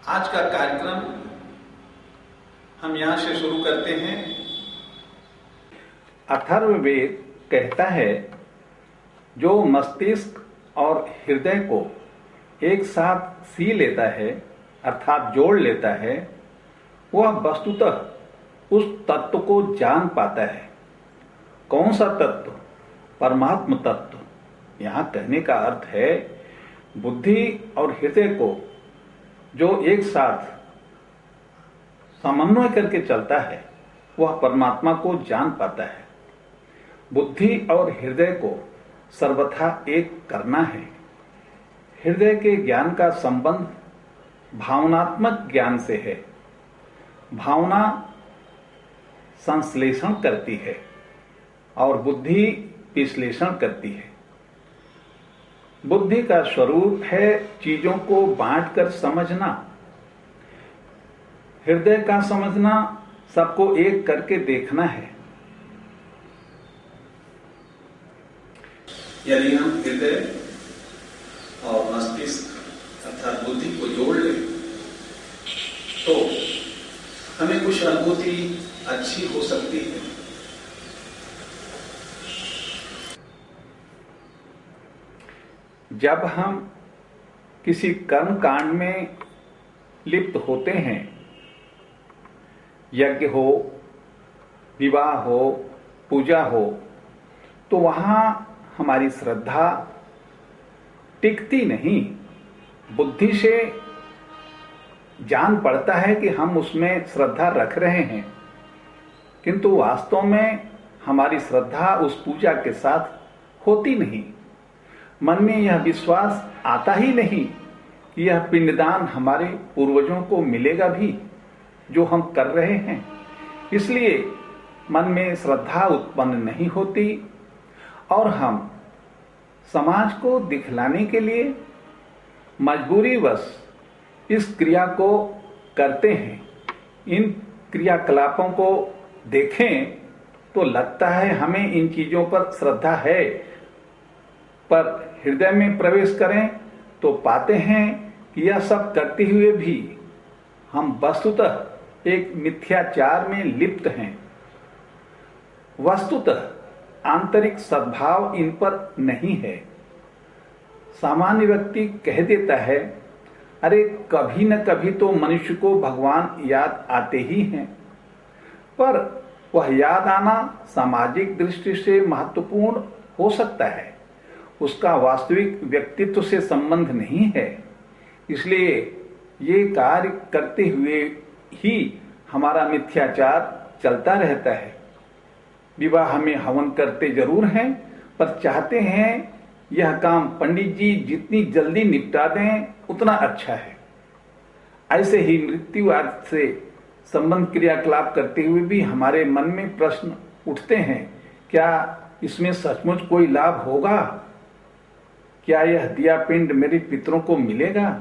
आज का कार्यक्रम हम यहां से शुरू करते हैं। अथर्ववेद कहता है, जो मस्तिष्क और हृदय को एक साथ सी लेता है अर्थात जोड़ लेता है, वह वस्तुतः उस तत्व को जान पाता है। कौन सा तत्व? परमात्म तत्व। यहां कहने का अर्थ है, बुद्धि और हृदय को जो एक साथ समन्वय करके चलता है, वह परमात्मा को जान पाता है। बुद्धि और हृदय को सर्वथा एक करना है। हृदय के ज्ञान का संबंध भावनात्मक ज्ञान से है। भावना संश्लेषण करती है और बुद्धि विश्लेषण करती है। बुद्धि का स्वरूप है चीजों को बांटकर समझना। हृदय का समझना सबको एक करके देखना है। यदि हम हृदय और मस्तिष्क अर्थात बुद्धि को जोड़ लें तो हमें कुछ अनुभूति अच्छी हो सकती है। जब हम किसी कर्म कांड में लिप्त होते हैं, यज्ञ हो, विवाह हो, पूजा हो, तो वहां हमारी श्रद्धा टिकती नहीं। बुद्धि से जान पड़ता है कि हम उसमें श्रद्धा रख रहे हैं, किंतु वास्तव में हमारी श्रद्धा उस पूजा के साथ होती नहीं। मन में यह विश्वास आता ही नहीं कि यह पिंडदान हमारे पूर्वजों को मिलेगा भी जो हम कर रहे हैं। इसलिए मन में श्रद्धा उत्पन्न नहीं होती और हम समाज को दिखलाने के लिए मजबूरीवश इस क्रिया को करते हैं। इन क्रियाकलापों को देखें तो लगता है हमें इन चीजों पर श्रद्धा है, पर हृदय में प्रवेश करें तो पाते हैं कि यह सब करते हुए भी हम वस्तुतः एक मिथ्याचार में लिप्त हैं। वस्तुतः आंतरिक सद्भाव इन पर नहीं है। सामान्य व्यक्ति कह देता है, अरे कभी न कभी तो मनुष्य को भगवान याद आते ही हैं, पर वह याद आना सामाजिक दृष्टि से महत्वपूर्ण हो सकता है, उसका वास्तविक व्यक्तित्व से संबंध नहीं है। इसलिए ये कार्य करते हुए ही हमारा मिथ्याचार चलता रहता है। विवाह में हवन करते जरूर हैं, पर चाहते हैं यह काम पंडित जी जितनी जल्दी निपटा दें उतना अच्छा है। ऐसे ही मृत्यु आदि से संबंध क्रियाकलाप करते हुए भी हमारे मन में प्रश्न उठते हैं, क्या इसमें सचमुच कोई लाभ होगा? क्या यह दिया पिंड मेरे पितरों को मिलेगा?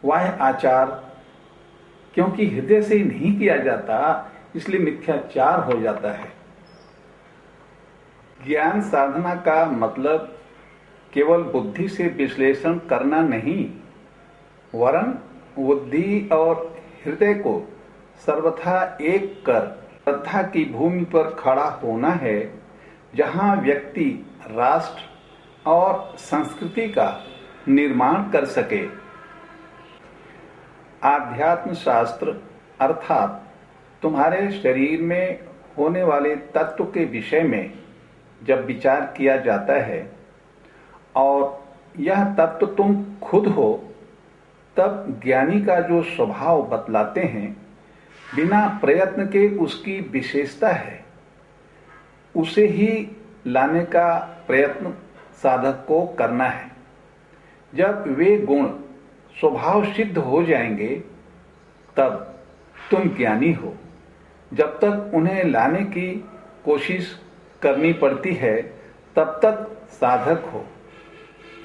वह आचार क्योंकि हृदय से नहीं किया जाता, इसलिए मिथ्याचार हो जाता है। ज्ञान साधना का मतलब केवल बुद्धि से विश्लेषण करना नहीं, वरन बुद्धि और हृदय को सर्वथा एक कर श्रद्धा की भूमि पर खड़ा होना है, जहां व्यक्ति राष्ट्र और संस्कृति का निर्माण कर सके। आध्यात्म शास्त्र अर्थात तुम्हारे शरीर में होने वाले तत्व के विषय में जब विचार किया जाता है और यह तत्व तुम खुद हो, तब ज्ञानी का जो स्वभाव बतलाते हैं, बिना प्रयत्न के उसकी विशेषता है, उसे ही लाने का प्रयत्न साधक को करना है। जब वे गुण स्वभाव सिद्ध हो जाएंगे तब तुम ज्ञानी हो। जब तक उन्हें लाने की कोशिश करनी पड़ती है तब तक साधक हो।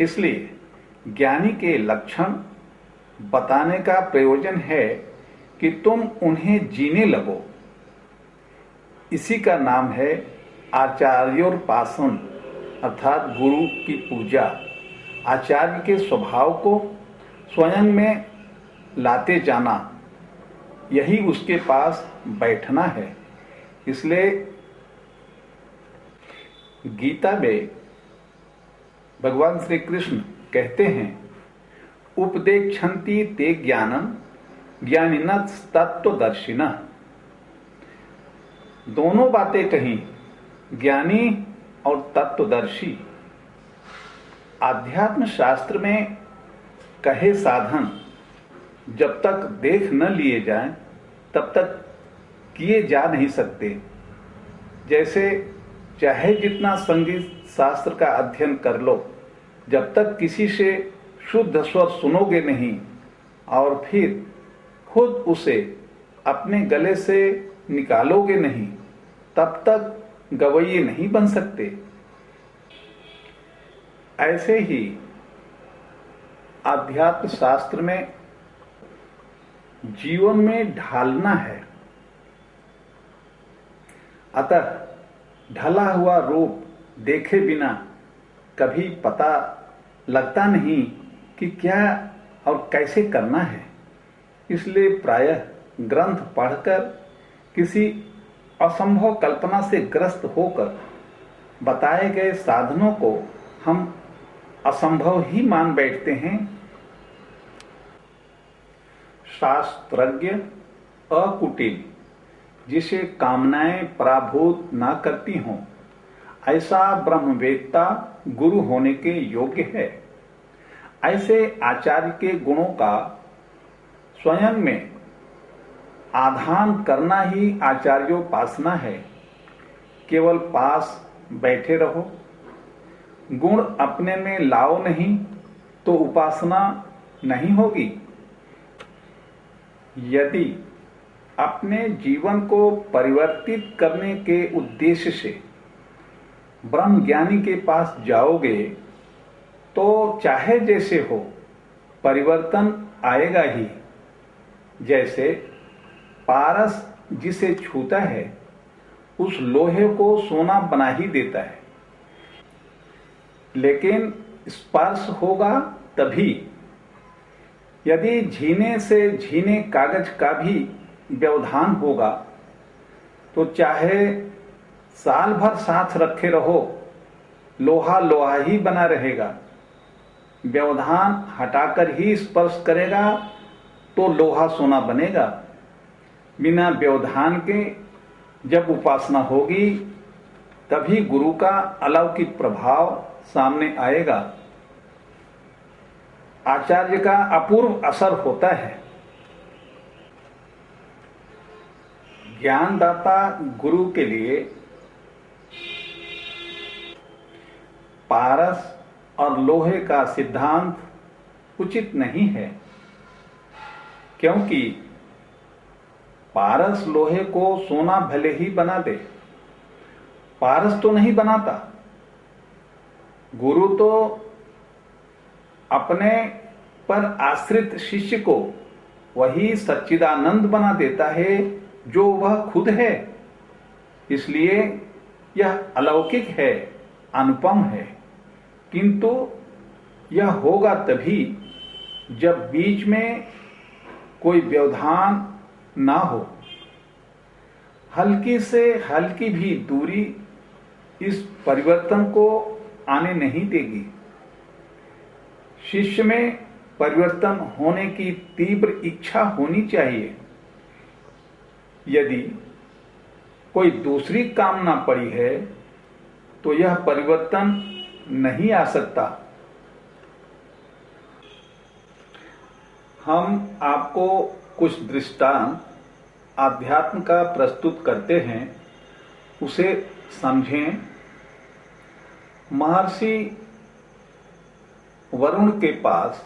इसलिए ज्ञानी के लक्षण बताने का प्रयोजन है कि तुम उन्हें जीने लगो। इसी का नाम है आचार्योपासन अर्थात गुरु की पूजा। आचार्य के स्वभाव को स्वयं में लाते जाना, यही उसके पास बैठना है। इसलिए गीता में भगवान श्री कृष्ण कहते हैं, उपदेक्षन्ति ते ज्ञानम ज्ञानिनः तत्त्वदर्शिनः। दोनों बातें कहीं, ज्ञानी और तत्वदर्शी। आध्यात्म शास्त्र में कहे साधन जब तक देख न लिए जाएं, तब तक किए जा नहीं सकते। जैसे चाहे जितना संगीत शास्त्र का अध्ययन कर लो, जब तक किसी से शुद्ध स्वर सुनोगे नहीं और फिर खुद उसे अपने गले से निकालोगे नहीं, तब तक गवैये नहीं बन सकते। ऐसे ही आध्यात्म शास्त्र में जीवन में ढालना है। अतः ढला हुआ रूप देखे बिना कभी पता लगता नहीं कि क्या और कैसे करना है। इसलिए प्रायः ग्रंथ पढ़कर किसी असंभव कल्पना से ग्रस्त होकर बताए गए साधनों को हम असंभव ही मान बैठते हैं। शास्त्रज्ञ अकुटिल, जिसे कामनाएं पराभूत ना करती हों, ऐसा ब्रह्मवेत्ता गुरु होने के योग्य है। ऐसे आचार्य के गुणों का स्वयं में आधान करना ही आचार्योपासना है। केवल पास बैठे रहो, गुण अपने में लाओ नहीं तो उपासना नहीं होगी। यदि अपने जीवन को परिवर्तित करने के उद्देश्य से ब्रह्म ज्ञानी के पास जाओगे तो चाहे जैसे हो परिवर्तन आएगा ही। जैसे पारस जिसे छूता है उस लोहे को सोना बना ही देता है, लेकिन स्पर्श होगा तभी। यदि झीने से झीने कागज का भी व्यवधान होगा तो चाहे साल भर साथ रखे रहो, लोहा लोहा ही बना रहेगा। व्यवधान हटाकर ही स्पर्श करेगा तो लोहा सोना बनेगा। बिना व्यवधान के जब उपासना होगी तभी गुरु का अलौकिक प्रभाव सामने आएगा। आचार्य का अपूर्व असर होता है। ज्ञानदाता गुरु के लिए पारस और लोहे का सिद्धांत उचित नहीं है, क्योंकि पारस लोहे को सोना भले ही बना दे, पारस तो नहीं बनाता। गुरु तो अपने पर आश्रित शिष्य को वही सच्चिदानंद बना देता है जो वह खुद है। इसलिए यह अलौकिक है, अनुपम है। किंतु यह होगा तभी जब बीच में कोई व्यवधान ना हो। हल्की से हल्की भी दूरी इस परिवर्तन को आने नहीं देगी। शिष्य में परिवर्तन होने की तीव्र इच्छा होनी चाहिए। यदि कोई दूसरी कामना पड़ी है तो यह परिवर्तन नहीं आ सकता। हम आपको कुछ दृष्टांत आध्यात्म का प्रस्तुत करते हैं, उसे समझें। महर्षि वरुण के पास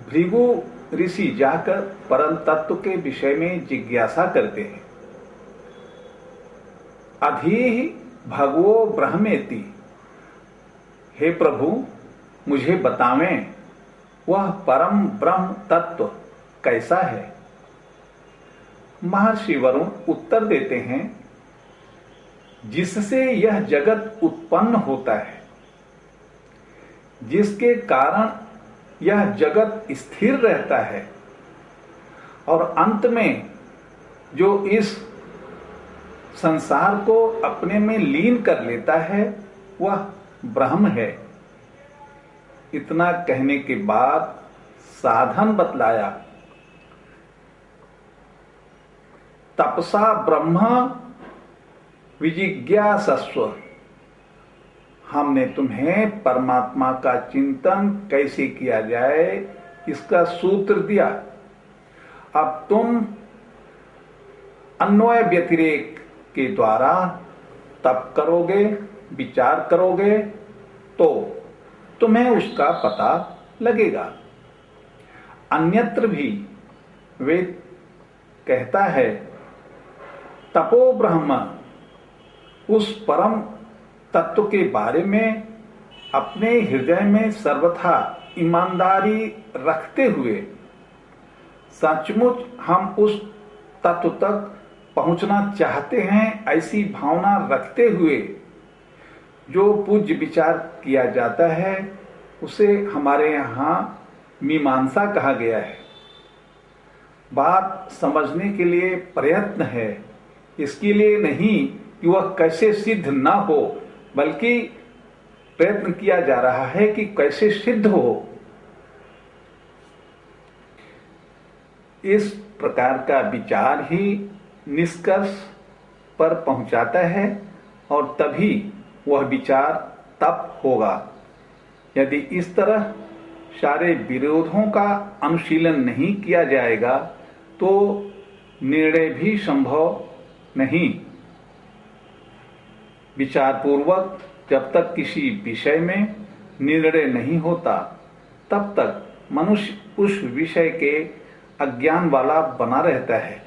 भृगु ऋषि जाकर परम तत्व के विषय में जिज्ञासा करते हैं। अधीहि भगवो ब्रह्मेति, हे प्रभु मुझे बतावें वह परम ब्रह्म तत्व कैसा है। महर्षि वरुण उत्तर देते हैं, जिससे यह जगत उत्पन्न होता है, जिसके कारण यह जगत स्थिर रहता है, और अंत में जो इस संसार को अपने में लीन कर लेता है वह ब्रह्म है। इतना कहने के बाद साधन बतलाया। तपसा ब्रह्म विजिज्ञासस्व। हमने तुम्हें परमात्मा का चिंतन कैसे किया जाए इसका सूत्र दिया। अब तुम अन्वय व्यतिरेक के द्वारा तप करोगे, विचार करोगे तो तुम्हें उसका पता लगेगा। अन्यत्र भी वेद कहता है तपो ब्रह्म, उस परम तत्व के बारे में अपने हृदय में सर्वथा ईमानदारी रखते हुए सचमुच हम उस तत्व तक पहुंचना चाहते हैं, ऐसी भावना रखते हुए जो पूज्य विचार किया जाता है उसे हमारे यहाँ मीमांसा कहा गया है। बात समझने के लिए प्रयत्न है, इसके लिए नहीं कि वह कैसे सिद्ध ना हो, बल्कि प्रयत्न किया जा रहा है कि कैसे सिद्ध हो। इस प्रकार का विचार ही निष्कर्ष पर पहुंचाता है और तभी वह विचार तप होगा। यदि इस तरह सारे विरोधों का अनुशीलन नहीं किया जाएगा तो निर्णय भी संभव नहीं। विचार पूर्वक जब तक किसी विषय में निर्णय नहीं होता तब तक मनुष्य उस विषय के अज्ञान वाला बना रहता है।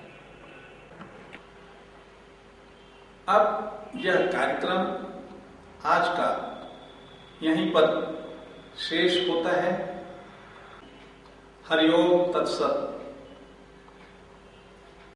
अब यह कार्यक्रम आज का यहीं पर शेष होता है। हरि ओम तत्सत।